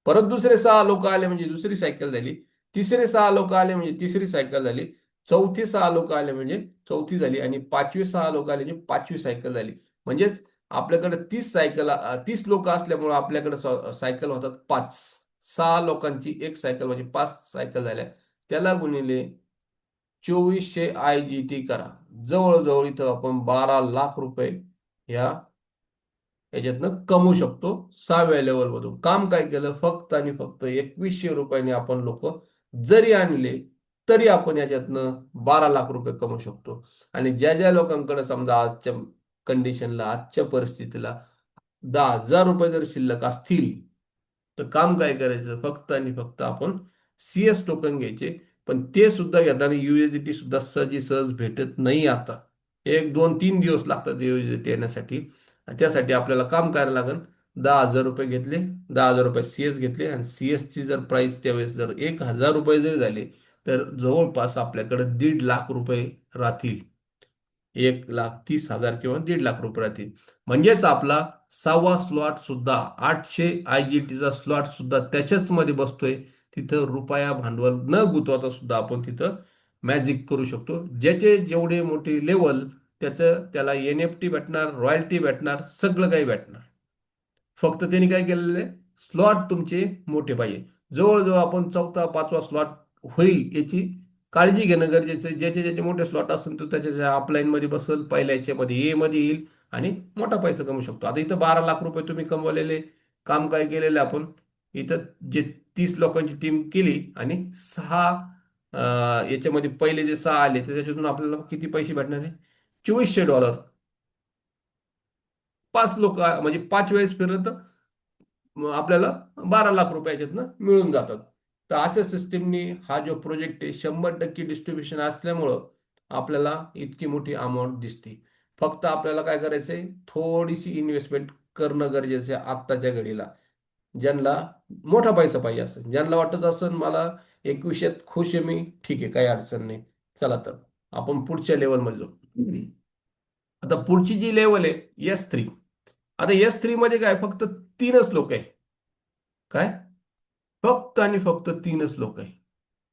परत दुसरे 6 लोक आले म्हणजे दुसरी सायकल झाली. तिसरे 6 लोक आले म्हणजे तिसरी सायकल झाली. चौथे 6 लोक आले म्हणजे चौथी झाली. आणि पाचवे 6 लोक आले म्हणजे पाचवी सायकल झाली. म्हणजेच आपल्याकडे 30 लोक असल्यामुळे आपल्याकडे सायकल होतात 5. 6 लोकांची एक सायकल म्हणजे 5 सायकल झाल्या. त्याला गुणिले 2400 IGT करा. जवळजवळ इथं आपण 12 लाख रुपये या याच्यातनं कमवू शकतो 6व्या लेवलमधून. काम काय केलं? फक्त आणि फक्त 2100 रुपयाने आपण लोक जरी आणले तरी आपण याच्यातनं 12 लाख रुपये कमवू शकतो. आणि ज्या ज्या लोकांकडे समजा आजच्या कंडिशनला, आजच्या परिस्थितीला 10,000 रुपये जर शिल्लक असतील तर काम काय करायचं? फक्त आणि फक्त आपण CS टोकन घ्यायचे. पण ते सुद्धा घेताना USDT सुद्धा सहज भेटत नाही आता. 1-2-3 दिवस लागतात USDT येण्यासाठी. त्यासाठी आपल्याला काम करायला लागेल. 10,000 रुपये घेतले, 10,000 रुपये CS घेतले आणि CS ची जर प्राइस त्यावेळेस जर 1,000 रुपये जरी झाले तर जवळपास आपल्याकडे 1.5 लाख रुपये राहतील. 1,30,000 किंवा 1.5 लाख रुपये राहतील. म्हणजेच आपला 6वा स्लॉट सुद्धा 800 IGTचा स्लॉट सुद्धा त्याच्याच मध्ये बसतोय. तिथं रुपया भांडवल न गुंतवता सुद्धा आपण तिथं मॅजिक करू शकतो. ज्याचे जेवढे मोठे लेवल त्याला NFT भेटणार, रॉयल्टी भेटणार, सगळं काही भेटणार. फक्त त्यांनी काय केलेलं आहे? स्लॉट तुमचे मोठे पाहिजे. जवळजवळ आपण 4था-5वा स्लॉट होईल याची काळजी घेणं गरजेचं आहे. ज्याचे ज्याचे मोठे स्लॉट असेल तो त्याच्या अपलाईन मध्ये बसेल, पहिल्या याच्यामध्ये ए मध्ये येईल आणि मोठा पैसा कमवू शकतो. आता इथं 12 लाख रुपये तुम्ही कमवलेले. काम काय केलेलं आपण इथं, जे 30 लोकांची टीम केली आणि 6 याच्यामध्ये पहिले जे 6 आले तर त्याच्यातून आपल्याला किती पैसे भेटणार आहे? $2400. 5 लोक म्हणजे 5 वेळेस फिरलं तर मग आपल्याला 12 लाख रुपये याच्यातनं मिळून जातात. तर अशा सिस्टीमनी हा जो प्रोजेक्ट आहे 100% डिस्ट्रीब्युशन असल्यामुळं आपल्याला इतकी मोठी अमाऊंट दिसते. फक्त आपल्याला काय करायचंय? थोडीशी इन्व्हेस्टमेंट करणं गरजेचं आहे आत्ताच्या घडीला. ज्यांना मोठा पैसा पाहिजे असेल, ज्यांना वाटत असेल मला 2100त खुश आहे मी, ठीक आहे, काही अडचण नाही. चला तर आपण पुढच्या लेवलमध्ये जाऊ. आता पुढची जी लेवल आहे S3. आता S3 मध्ये काय? फक्त 3च लोक आहे. काय? फक्त आणि फक्त 3च लोक आहे.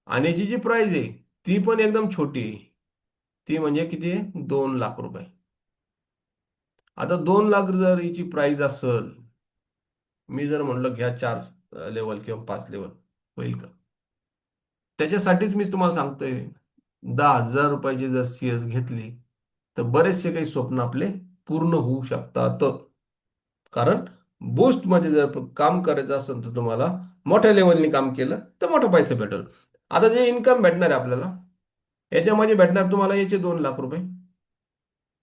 आणि याची जी प्राइस आहे ती पण एकदम छोटी आहे. ती म्हणजे किती आहे? 2 लाख रुपये. आता 2 लाख जर हिची प्राइस असेल, मी जर म्हणलं घ्या 4 लेवल किंवा 5 लेवल, होईल का? त्याच्यासाठीच मी तुम्हाला सांगतोय, 10,000 रुपयाची जर CS घेतली तर बरेचसे काही स्वप्न आपले पूर्ण होऊ शकतात. कारण बूस्टमध्ये जर काम करायचं असेल तर तुम्हाला मोठ्या लेवलनी काम केलं तर मोठा पैसा भेटेल. आता जे इन्कम भेटणार आहे आपल्याला, याच्यामध्ये भेटणार तुम्हाला याचे 2 लाख रुपये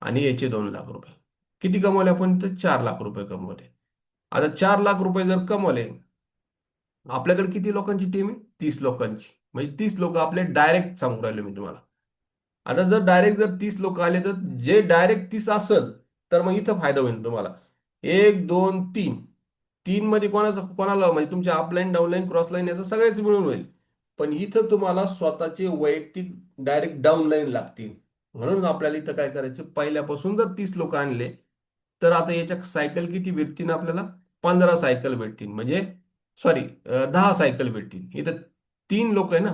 आणि याचे 2 लाख रुपये. किती कमवले आपण? तर 4 लाख रुपये कमवले. आता 4 लाख रुपये जर कमवले, आपल्याकडे किती लोकांची टीम आहे? 30 लोकांची. म्हणजे 30 लोक आपले डायरेक्ट सांगू राहिले मी तुम्हाला. आता जर डायरेक्ट जर 30 लोक आले तर जे डायरेक्ट 30 असेल तर मग इथं फायदा होईल तुम्हाला. 1, 2, 3 तीन मध्ये कोणाला म्हणजे तुमच्या अपलाईन डाऊनलाईन क्रॉसलाईन याचं सगळ्याच मिळून होईल. पण इथं तुम्हाला स्वतःचे वैयक्तिक डायरेक्ट डाऊनलाईन लागतील. म्हणून आपल्याला इथं काय करायचं, पहिल्यापासून जर 30 लोक आणले तर आता याच्या सायकल किती भेटतील आपल्याला, 15 सायकल भेटतील. म्हणजे सॉरी, 10 सायकल भेटतील. इथं 3 लोक आहे ना,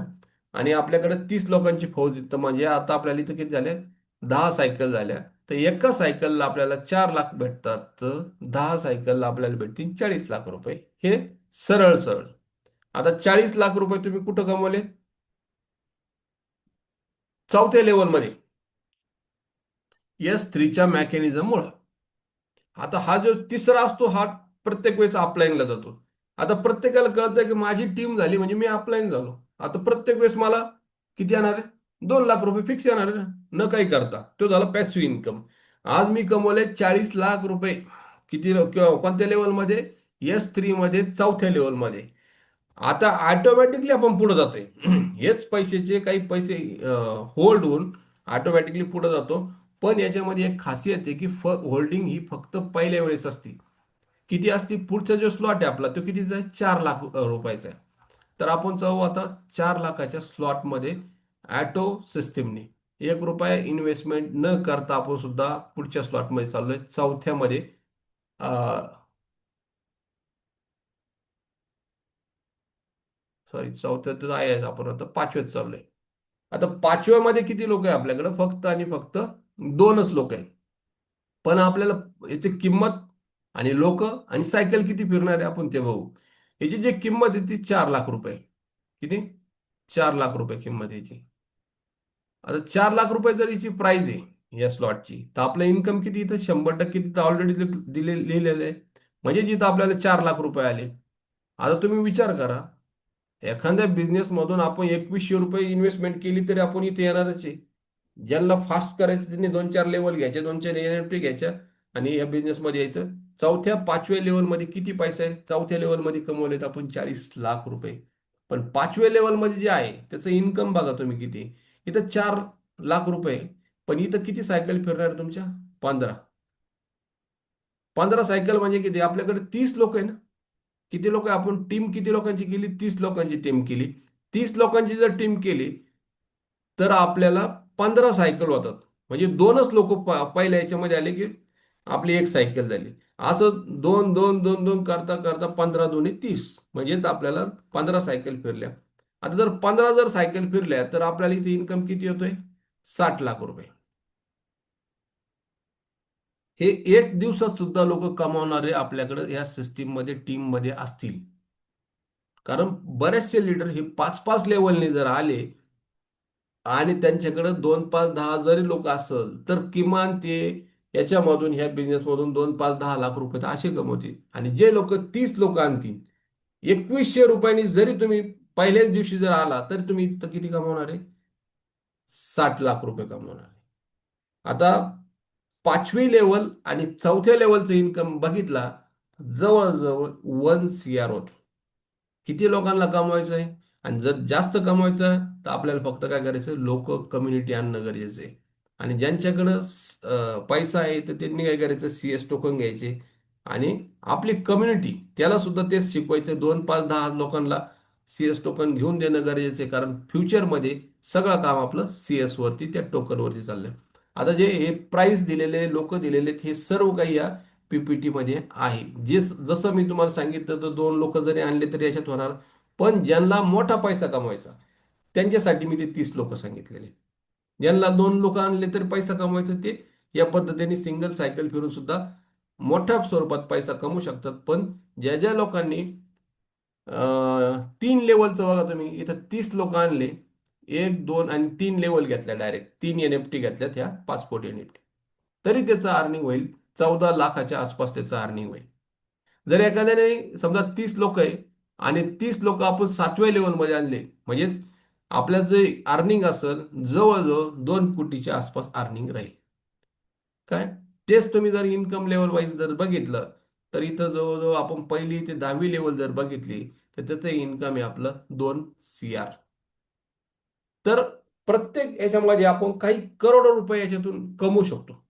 आणि आपल्याकडे 30 लोकांची फौज आहे. तर म्हणजे आता आपल्याला इथं किती झाले, 10 सायकल झाल्या. तर एका सायकलला आपल्याला 4 लाख भेटतात, तर 10 सायकलला आपल्याला भेटतील 40 लाख रुपये. हे सरळ सरळ. आता 40 लाख रुपये तुम्ही कुठं कमवले, चौथ्या लेवलमध्ये S3च्या मेकॅनिझममुळं. आता हा जो तिसरा असतो हा प्रत्येक वेळेस अपलाईनला जातो. आता प्रत्येकाला कळतं की माझी टीम झाली म्हणजे मी अपलाईन झालो. आता प्रत्येक वेळेस मला किती येणार आहे, 2 लाख रुपये फिक्स येणार आहे ना, न काही करता. तो झाला पॅसिव्ह इन्कम. आज मी कमवले 40 लाख रुपये. किती किंवा कोणत्या लेवलमध्ये, S3 मध्ये चौथ्या लेवलमध्ये. आता ऑटोमॅटिकली आपण पुढे जातोय. हेच पैशाचे काही पैसे होल्ड होऊन ऑटोमॅटिकली पुढे जातो. पण याच्यामध्ये एक खासियत आहे की होल्डिंग ही फक्त पहिल्या वेळेस असते. किती असते, पुढचा जो स्लॉट आहे आपला तो कितीचा आहे, 4 लाख रुपयाचा आहे. तर आपण जाऊ आता 4 लाखाच्या स्लॉटमध्ये. ॲटो सिस्टीमने 1 रुपया इन्व्हेस्टमेंट न करता आपण सुद्धा पुढच्या स्लॉटमध्ये चाललोय, चौथ्यामध्ये. सॉरी, चौथ्यात तर आहे, आपण आता पाचव्यात चाललोय. आता पाचव्यामध्ये किती लोक आहे आपल्याकडे, फक्त आणि फक्त 2च लोक आहे. पण आपल्याला याची किंमत आणि लोक आणि सायकल किती फिरणार आहे आपण ते बघू. याची जी किंमत आहे ती 4 लाख रुपये. किती, 4 लाख रुपये किंमत याची. आता 4 लाख रुपये जर याची प्राइस आहे या स्लॉटची, तर आपलं इन्कम किती, इथं 100% तिथं ऑलरेडी लिहिलेलं आहे. म्हणजे जिथं आपल्याला 4 लाख रुपये आले. आता तुम्ही विचार करा, एखाद्या बिझनेस मधून आपण 2100 रुपये इन्व्हेस्टमेंट केली तरी आपण इथे येणारच आहे. ज्यांना फास्ट करायचं त्यांनी 2-4 लेवल घ्यायच्या, 2-4 NFT घ्यायच्या आणि या बिझनेसमध्ये यायचं. चौथ्या पाचव्या लेवलमध्ये किती पैसा आहे, चौथ्या लेवलमध्ये कमवलेत आपण 40 लाख रुपये. पण पाचव्या लेवलमध्ये जे आहे त्याचं इन्कम बघा तुम्ही किती. इथं 4 लाख रुपये, पण इथं किती सायकल फिरणार तुमच्या, 15. 15 सायकल म्हणजे किती, आपल्याकडे 30 लोक आहे ना. किती लोक आहे, आपण टीम किती लोकांची केली, 30 लोकांची टीम केली. 30 लोकांची जर टीम केली तर आपल्याला 15 सायकल होतात. म्हणजे 2च लोक पहिल्या याच्यामध्ये आले की आपली एक सायकल झाली. असं 2 2 2 2 करता करता 15 दुनी 30, म्हणजेच आपल्याला 15 सायकल फिरल्या. आता जर 15 जर सायकल फिरल्या तर आपल्याला इथे इन्कम किती होतोय, 60 लाख रुपये. हे एक दिवसात सुद्धा लोक कमावणारे आपल्याकडे या सिस्टीम मध्ये टीम मध्ये असतील. कारण बरेचसे लीडर हे 5-5 लेवलने जर आले आणि त्यांच्याकडे 2-5-10 जरी लोक असेल तर किमान ते याच्यामधून, ह्या बिझनेसमधून 2-5-10 लाख रुपये तर असे कमवतील. आणि जे लोक 30 लोक आणतील, 2100 रुपयांनी जरी तुम्ही पहिल्याच दिवशी जर आला तरी तुम्ही इथं किती कमवणार आहे, 60 लाख रुपये कमवणार आहे. आता पाचवी लेवल आणि चौथ्या लेवलचं इन्कम बघितला, जवळजवळ 1 CR होतो. किती लोकांना कमवायचं आहे, आणि जर जास्त कमवायचं आहे तर आपल्याला फक्त काय करायचं, लोक कम्युनिटी आणणं गरजेचं आहे. आणि ज्यांच्याकडं पैसा आहे तर त्यांनी काय करायचं, CS टोकन घ्यायचे आणि आपली कम्युनिटी त्याला सुद्धा तेच शिकवायचं. 2-5-10 लोकांना CS टोकन घेऊन देणं गरजेचं आहे, कारण फ्युचरमध्ये सगळं काम आपलं CS वरती, त्या टोकनवरती चाललंय. आता जे हे प्राइस दिलेले, लोक दिलेले, हे सर्व काही या PPT मध्ये आहे. जे जसं मी तुम्हाला सांगितलं, तर 2 लोक जरी आणले तरी याच्यात होणार. पण ज्यांना मोठा पैसा कमवायचा त्यांच्यासाठी मी ते 30 लोक सांगितलेले. ज्यांना 2 लोक आणले तरी पैसा कमवायचा, ते या पद्धतीने सिंगल सायकल फिरून सुद्धा मोठ्या स्वरूपात पैसा कमवू शकतात. पण ज्या ज्या लोकांनी 3 लेवलचं बघा तुम्ही, इथं 30 लोक आणले, 1 2 आणि 3 लेवल घेतल्या, डायरेक्ट 3 NFT घेतल्यात ह्या पासपोर्ट NFT, तरी त्याचं अर्निंग होईल 14 लाखाच्या आसपास त्याचं अर्निंग होईल. जर एखाद्याने समजा 30 लोक आहे आणि 30 लोक आपण 7व्या लेवलमध्ये आणले, म्हणजेच आपल्याचं जे अर्निंग असेल जवळजवळ 2 कोटीच्या आसपास अर्निंग राहील. काय, तेच तुम्ही जर इन्कम लेवल वाईज जर बघितलं तर इथं जवळजवळ आपण पहिली ते 10वी लेवल जर बघितली तर त्याचं इन्कम आहे आपलं 2 CR. तर प्रत्येक याच्यामध्ये आपण काही करोडो रुपये याच्यातून कमवू शकतो.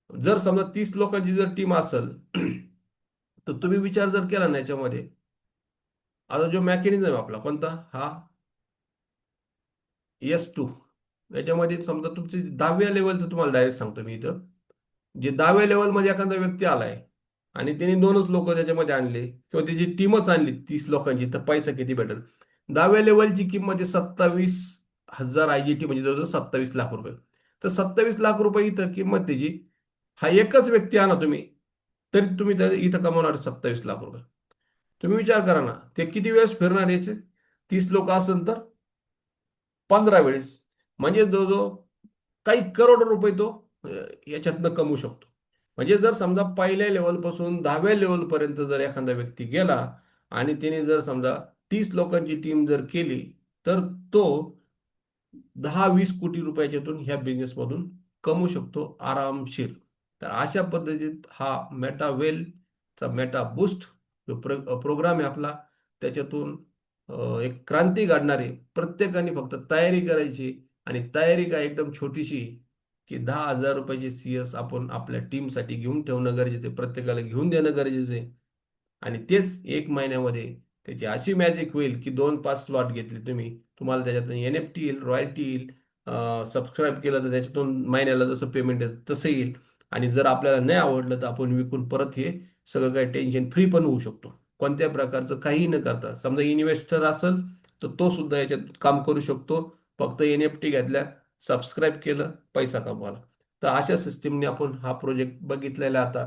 जर समजा 30 लोकांची जर टीम असेल तर तुम्ही विचार जर केला ना याच्यामध्ये, आता जो मेकॅनिझम आपला कोणता हा S2, याच्यामध्ये समजा तुमची 10व्या लेवलचं तुम्हाला डायरेक्ट सांगतो मी इथं, जे 10व्या लेवलमध्ये एखादा व्यक्ती आलाय आणि त्यांनी दोनच लोक त्याच्यामध्ये आणले किंवा त्याची टीमच आणली 30 लोकांची, तर पैसा किती भेटेल? 10व्या लेवलची किंमत आहे 27,000 IGT, म्हणजे जवळजवळ 27 लाख रुपये. तर 27 लाख रुपये इथं किंमत त्याची. हा एकच व्यक्ती आणा तुम्ही, तरी तुम्ही इथं कमवणार 27 लाख रुपये. तुम्ही विचार करा ना, ते किती वेळेस फिरणार याचे? 30 लोक असेल तर 15 वेळेस, म्हणजे जवळजवळ काही करोड रुपये तो याच्यातनं कमवू शकतो. म्हणजे जर समजा पहिल्या लेवलपासून 10व्या लेवलपर्यंत जर एखादा व्यक्ती गेला आणि त्याने जर समजा 30 लोकांची टीम जर केली, तर तो 10-20 कोटी रुपयाच्यातून ह्या बिझनेसमधून कमवू शकतो आरामशीर. तर अशा पद्धतीत हा मेटा मेटा बूस्ट जो प्रोग्राम आहे आपला, त्याच्यातून एक क्रांती घडणारी. प्रत्येकाने फक्त तयारी करायची, आणि तयारी काय एकदम छोटीशी, की 10,000 रुपयाची CS आपण आपल्या टीमसाठी घेऊन ठेवणं गरजेचं आहे, प्रत्येकाला घेऊन देणं गरजेचं आहे. आणि तेच 1 महिन्यामध्ये त्याची अशी मॅजिक होईल की 2-5 स्लॉट घेतले तुम्ही, तुम्हाला त्याच्यातून NFT येईल, रॉयल्टी येईल. सबस्क्राईब केलं तर त्याच्यातून महिन्याला जसं पेमेंट येतं तसं येईल. आणि जर आपल्याला नाही आवडलं तर आपण विकून परत हे सगळं काही टेन्शन फ्री पण होऊ शकतो. कोणत्या प्रकारचं काहीही न करता, समजा इन्व्हेस्टर असेल तर तो सुद्धा याच्यात काम करू शकतो. फक्त NFT घेतल्या, सबस्क्राईब केलं, पैसा कमवाला. तर अशा सिस्टीमने आपण हा प्रोजेक्ट बघितलेला आहे आता.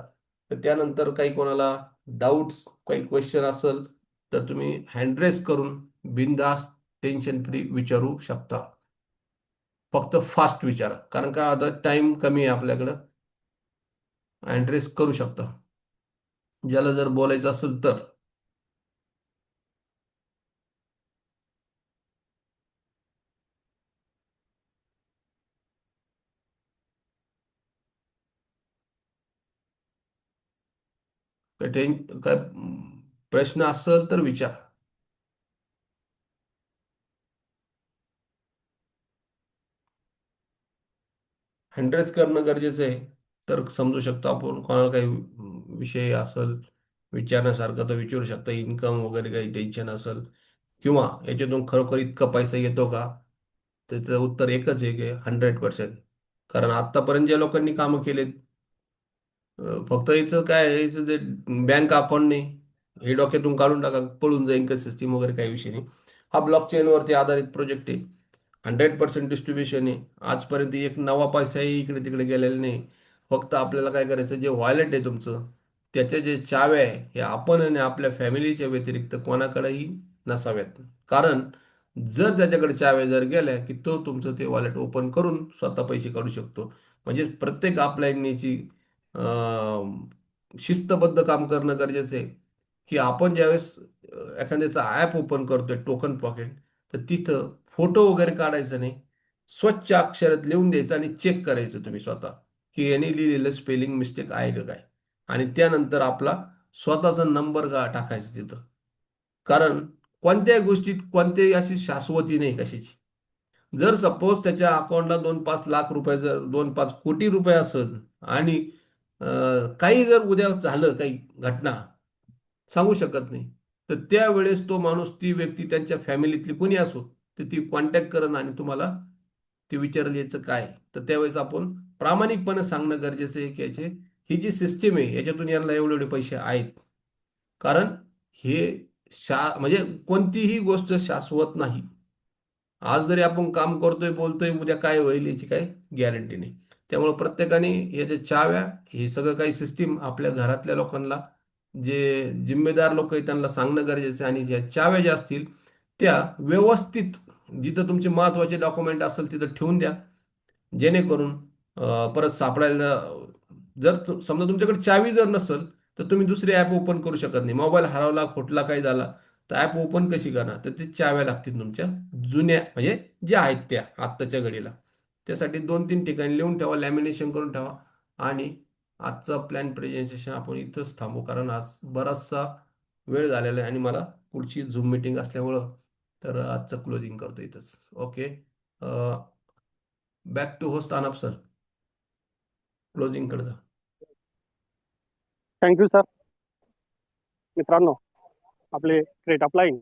तर त्यानंतर काही कोणाला डाऊट्स, काही क्वेश्चन असेल तर तुम्ही हँड रेस करून बिनधास्त टेन्शन फ्री विचारू शकता. फक्त फास्ट विचारा, कारण का आता टाइम कमी आहे आपल्याकडं. हँड रेस करू शकता ज्याला जर बोलायचं असेल तर. काय प्रश्न असेल तर विचार. हँड रेस करणं गरजेचं आहे, तर समजू शकतो आपण. कोणाला काही विषय असेल विचारण्यासारखं तर विचारू शकता. इन्कम वगैरे काही टेन्शन असेल, किंवा याच्यातून खरोखर इतका पैसा येतो का, त्याचं उत्तर एकच आहे की 100%. कारण आतापर्यंत ज्या लोकांनी कामं केलेत, फक्त याचं काय आहे, याचं जे बँक अकाउंट नाही, हे डोक्यातून काढून टाका, पळून जाईन का सिस्टीम वगैरे काही विषय नाही. हा ब्लॉक चेनवरती आधारित प्रोजेक्ट आहे. 100% डिस्ट्रीब्युशन आहे. आजपर्यंत एक नवा पैसाही इकडे तिकडे गेलेला नाही. फक्त आपल्याला काय करायचं, जे वॉलेट आहे तुमचं, त्याच्या जे चाव्या आहे हे आपण आणि आपल्या फॅमिलीच्या व्यतिरिक्त कोणाकडेही नसाव्यात. कारण जर त्याच्याकडे चाव्या जर गेल्या की तो तुमचं ते वॉलेट ओपन करून स्वतः पैसे काढू शकतो. म्हणजे प्रत्येक आपल्याची शिस्तबद्ध काम करणं गरजेचं आहे. की आपण ज्यावेळेस एखाद्याचा ॲप ओपन करतोय टोकन पॉकेट, तर तिथं फोटो वगैरे काढायचं नाही. स्वच्छ अक्षरात लिहून द्यायचं आणि चेक करायचं तुम्ही स्वतः, की याने लिहिलेलं स्पेलिंग मिस्टेक आहे का काय. आणि त्यानंतर आपला स्वतःचा नंबर का टाकायचा तिथं. कारण कोणत्याही गोष्टीत कोणत्याही अशी शाश्वती नाही कशाची. जर सपोज त्याच्या अकाउंटला 2-5 लाख रुपये, जर 2-5 कोटी रुपये असेल, आणि काही जर उद्या झालं काही घटना, सांगू शकत नाही, तर त्यावेळेस तो माणूस, ती व्यक्ती, त्यांच्या फॅमिलीतली कोणी असो, तर ती कॉन्टॅक्ट करणं आणि तुम्हाला ते विचारलं याचं काय. तर त्यावेळेस आपण प्रामाणिकपणे सांगणं गरजेचं आहे की ही जी सिस्टीम आहे याच्यातून यांना एवढे एवढे पैसे आहेत. कारण हे म्हणजे कोणतीही गोष्ट शाश्वत नाही. आज जरी आपण काम करतोय, बोलतोय, उद्या काय होईल याची काही गॅरंटी नाही. त्यामुळे प्रत्येकाने या ज्या चाव्या, हे सगळं काही सिस्टीम आपल्या घरातल्या लोकांना, जे जिम्मेदार लोक आहेत त्यांना सांगणं गरजेचं आहे. आणि ज्या चाव्या ज्या असतील त्या व्यवस्थित जिथं तुमचे महत्त्वाचे डॉक्युमेंट असेल तिथं ठेवून द्या, जेणेकरून परत सापडायला. जर समजा तुमच्याकडे चावी जर नसेल तर तुम्ही दुसरे ॲप ओपन करू शकत नाही. मोबाईल हरवला, फुटला, काही झाला तर ॲप ओपन कशी करणार? तर ते चाव्या लागतील तुमच्या जुन्या, म्हणजे ज्या आहेत त्या आत्ताच्या घडीला. त्यासाठी 2-3 ठिकाणी लिहून ठेवा, लॅमिनेशन करून ठेवा. आणि आजचा प्लॅन प्रेझेंटेशन आपण इथंच थांबू, कारण आज बराचसा वेळ झालेला आहे आणि मला पुढची झूम मीटिंग असल्यामुळं, तर आजचं क्लोजिंग करतो इथंच. Okay. Back to host Anup sir, closing करता. Thank you sir. मित्रांनो, आपले क्रेट अपलाईन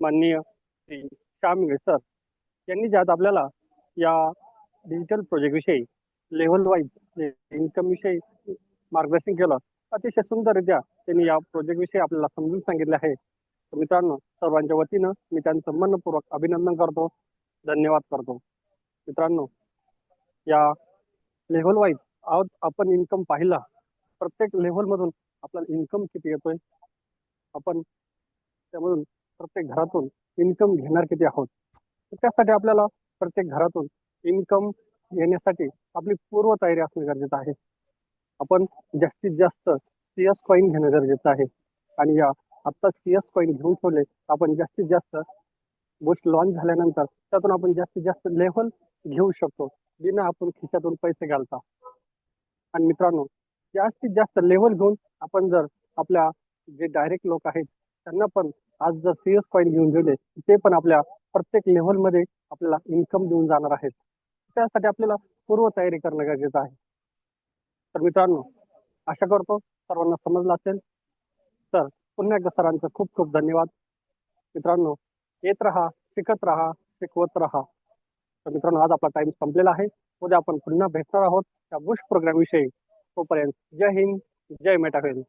माननीय श्री श्याम सर यांनी ज्यात आपल्याला या डिजिटल प्रोजेक्ट विषयी लेव्हल वाईज इन्कम विषयी मार्गदर्शन केलं, अतिशय सुंदररित्या त्यांनी या प्रोजेक्ट विषयी आपल्याला समजून सांगितले आहे. तर मित्रांनो, सर्वांच्या वतीनं मी त्यांचं मनपूर्वक अभिनंदन करतो, धन्यवाद करतो. मित्रांनो, या लेव्हल वाईज आज आपण इन्कम पाहिला. प्रत्येक लेव्हलमधून आपल्याला इन्कम किती येतोय, आपण त्यामधून प्रत्येक घरातून इन्कम घेणार किती आहोत. तर त्यासाठी आपल्याला प्रत्येक घरातून इन्कम घेण्यासाठी आपली पूर्वतयारी असणे गरजेचं आहे. आपण जास्तीत जास्त CS कॉईन घेणं गरजेचं आहे. आणि या आत्ता CS कॉईन घेऊन ठेवले, आपण जास्तीत जास्त गोष्ट लॉन्च झाल्यानंतर त्यातून आपण जास्तीत जास्त लेव्हल घेऊ शकतो, बिना आपण खिशातून पैसे घालता. आणि मित्रांनो, जास्तीत जास्त लेव्हल घेऊन आपण जर आपल्या जे डायरेक्ट लोक आहेत त्यांना पण आज जर CS कॉईन घेऊन दिले, ते पण आपल्या प्रत्येक लेव्हलमध्ये आपल्याला इन्कम देऊन जाणार आहेत. त्यासाठी आपल्याला पूर्वतयारी करणं गरजेचं आहे. तर मित्रांनो, आशा करतो सर्वांना समजलं असेल. तर पुन्हा एकदा सरांचं खूप खूप धन्यवाद. मित्रांनो, येत राहा, शिकत राहा, शिकवत राहा. तर मित्रांनो, आज आपला टाइम संपलेला आहे. उद्या आपण पुन्हा भेटणार आहोत त्या बुश प्रोग्राम विषयी. तोपर्यंत जय हिंद, जय मेटावेल.